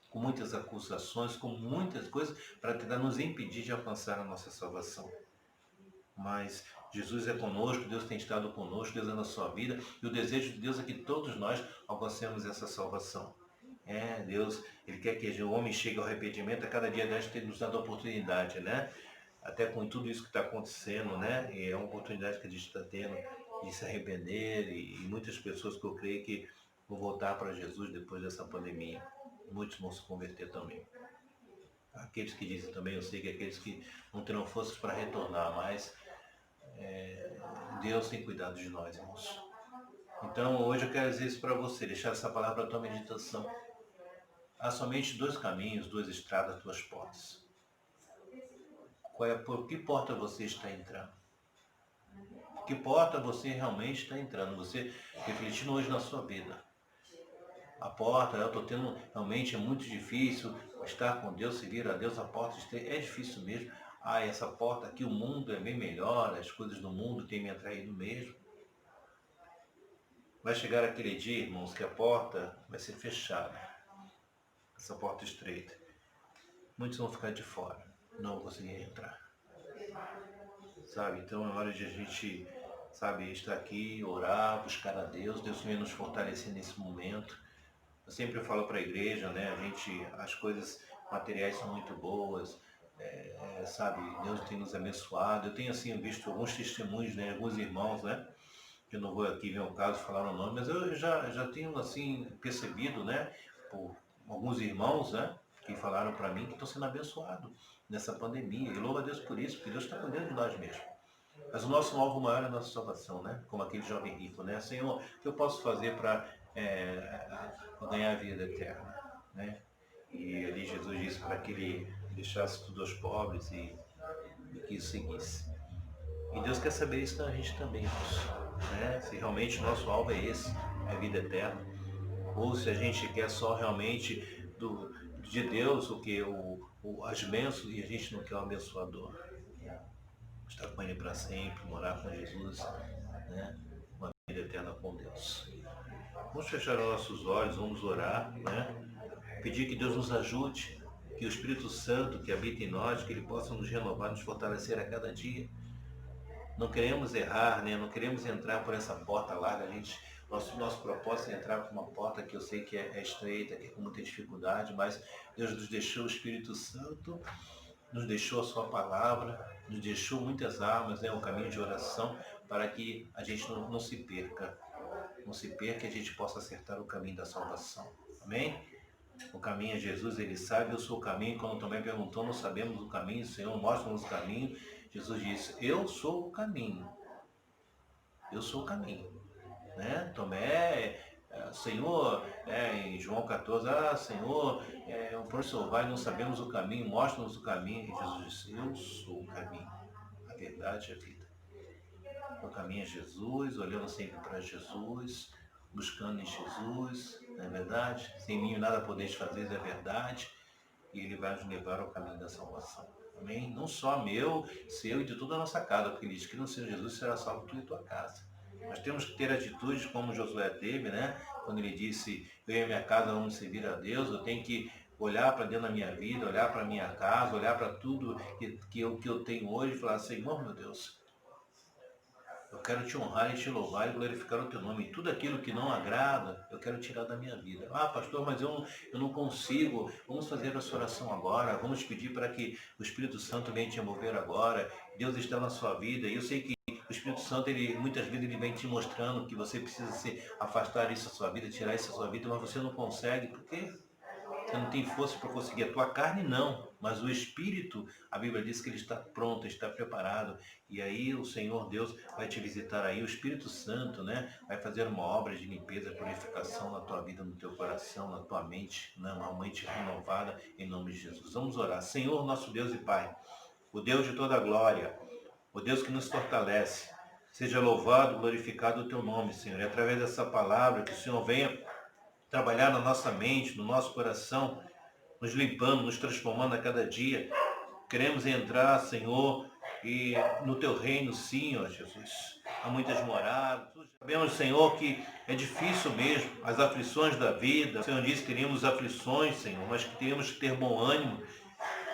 com muitas acusações, com muitas coisas para tentar nos impedir de alcançar a nossa salvação. Mas Jesus é conosco, Deus tem estado conosco, Deus é na sua vida, e o desejo de Deus é que todos nós alcancemos essa salvação. Deus, Ele quer que o homem chegue ao arrependimento, a cada dia Deus tem nos dado a oportunidade, né? Até com tudo isso que está acontecendo, né? E é uma oportunidade que a gente está tendo de se arrepender, e muitas pessoas que eu creio que vão voltar para Jesus depois dessa pandemia. Muitos vão se converter também. Aqueles que dizem também, eu sei que aqueles que não terão forças para retornar, mas Deus tem cuidado de nós, irmãos. Então hoje eu quero dizer isso para você, deixar essa palavra para a tua meditação. Há somente dois caminhos, duas estradas, duas portas. Por que porta você está entrando? Por que porta você realmente está entrando? Você refletindo hoje na sua vida. A porta, eu estou tendo, realmente é muito difícil estar com Deus, seguir a Deus, a porta é difícil mesmo. Essa porta aqui, o mundo é bem melhor, as coisas do mundo têm me atraído mesmo. Vai chegar aquele dia, irmãos, que a porta vai ser fechada. Essa porta estreita. Muitos vão ficar de fora, não vão conseguir entrar. Sabe, então é hora de a gente, sabe, estar aqui, orar, buscar a Deus. Deus vem nos fortalecer nesse momento. Eu sempre falo para a igreja, né, as coisas materiais são muito boas, sabe, Deus tem nos abençoado. Eu tenho assim visto alguns testemunhos, né, alguns irmãos, né, que eu não vou aqui ver o caso falar o nome, mas eu já tenho assim percebido, né, por alguns irmãos, né, que falaram para mim que estão sendo abençoados nessa pandemia. E louvo a Deus por isso, porque Deus está cuidando de nós mesmos. Mas o nosso alvo maior é a nossa salvação, né? Como aquele jovem rico, né? Senhor, o que eu posso fazer para ganhar a vida eterna, né? E ali Jesus disse para que ele deixasse tudo aos pobres e que o seguisse. E Deus quer saber isso da gente também, irmãos, né? Se realmente o nosso alvo é esse, é a vida eterna, ou se a gente quer só realmente de Deus o que as bênçãos e a gente não quer o abençoador. Estar com Ele para sempre, morar com Jesus, né? Uma vida eterna com Deus. Vamos fechar os nossos olhos, vamos orar, né? Pedir que Deus nos ajude, que o Espírito Santo que habita em nós, que Ele possa nos renovar, nos fortalecer a cada dia. Não queremos errar, né? Não queremos entrar por essa porta larga. Nosso propósito é entrar por uma porta que eu sei que é estreita, que é com muita dificuldade, mas Deus nos deixou o Espírito Santo, nos deixou a sua palavra, nos deixou muitas armas, né? O caminho de oração, para que a gente não se perca. Não se perca e a gente possa acertar o caminho da salvação. Amém? O caminho é Jesus, Ele sabe, eu sou o caminho. Quando Tomé perguntou, não sabemos o caminho, Senhor, mostra-nos o caminho. Jesus disse, eu sou o caminho. Eu sou o caminho. Né? Tomé, Senhor, em João 14, Senhor, o professor vai, não sabemos o caminho, mostra-nos o caminho. E Jesus disse, eu sou o caminho, a verdade e a vida. O caminho é Jesus, olhando sempre para Jesus, buscando em Jesus, não é verdade? Sem mim nada podeis fazer, é verdade. E Ele vai nos levar ao caminho da salvação. Amém? Não só meu, seu e de toda a nossa casa, porque Ele diz que no Senhor Jesus será salvo tu e tua casa. Nós temos que ter atitudes como Josué teve, né? Quando ele disse, eu e a minha casa vamos servir a Deus, eu tenho que olhar para dentro da minha vida, olhar para a minha casa, olhar para tudo que eu tenho hoje e falar, Senhor, meu Deus, eu quero te honrar e te louvar e glorificar o teu nome. E tudo aquilo que não agrada, eu quero tirar da minha vida. Pastor, mas eu não consigo. Vamos fazer essa oração agora. Vamos pedir para que o Espírito Santo venha te envolver agora. Deus está na sua vida. E eu sei que o Espírito Santo, muitas vezes, ele vem te mostrando que você precisa se afastar isso da sua vida, tirar isso da sua vida, mas você não consegue. Por quê? Você não tem força para conseguir. A tua carne não, mas o Espírito, a Bíblia diz que ele está pronto, está preparado. E aí o Senhor Deus vai te visitar aí, o Espírito Santo, né? Vai fazer uma obra de limpeza, purificação na tua vida, no teu coração, na tua mente, né? Uma mente renovada em nome de Jesus. Vamos orar. Senhor, nosso Deus e Pai, o Deus de toda glória, o Deus que nos fortalece, seja louvado, glorificado o teu nome, Senhor. E através dessa palavra, que o Senhor venha trabalhar na nossa mente, no nosso coração, nos limpando, nos transformando a cada dia. Queremos entrar, Senhor, e no teu reino, sim, ó Jesus. Há muitas moradas. Sabemos, Senhor, que é difícil mesmo, as aflições da vida. O Senhor disse que teríamos aflições, Senhor, mas que temos que ter bom ânimo.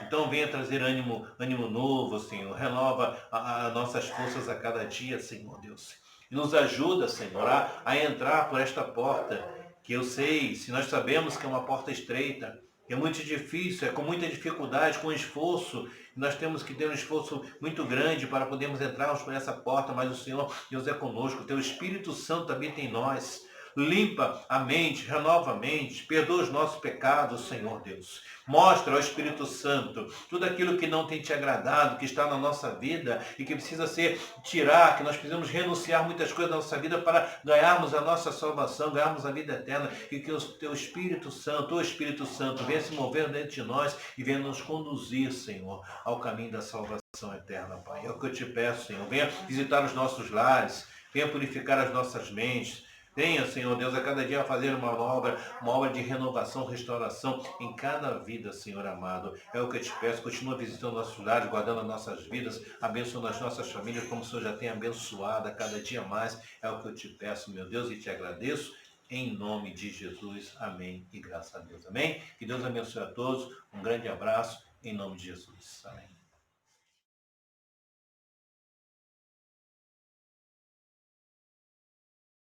Então venha trazer ânimo novo, Senhor. Renova as nossas forças a cada dia, Senhor Deus. E nos ajuda, Senhor, a entrar por esta porta, que eu sei, se nós sabemos que é uma porta estreita, que é muito difícil, é com muita dificuldade, com esforço, e nós temos que ter um esforço muito grande para podermos entrarmos por essa porta, mas o Senhor, Deus é conosco, o teu Espírito Santo habita em nós. Limpa a mente, renova a mente, perdoa os nossos pecados, Senhor Deus. Mostra ao Espírito Santo tudo aquilo que não tem te agradado, que está na nossa vida e que precisa ser tirar, que nós precisamos renunciar muitas coisas da nossa vida para ganharmos a nossa salvação, ganharmos a vida eterna e que o teu Espírito Santo, o Espírito Santo, venha se mover dentro de nós e venha nos conduzir, Senhor, ao caminho da salvação eterna, Pai. É o que eu te peço, Senhor. Venha visitar os nossos lares, venha purificar as nossas mentes. Venha, Senhor Deus, a cada dia fazer uma obra de renovação, restauração em cada vida, Senhor amado. É o que eu te peço. Continua visitando nossos lares, guardando as nossas vidas, abençoando as nossas famílias, como o Senhor já tem abençoado a cada dia mais. É o que eu te peço, meu Deus, e te agradeço. Em nome de Jesus. Amém. E graças a Deus. Amém. Que Deus abençoe a todos. Um grande abraço. Em nome de Jesus. Amém.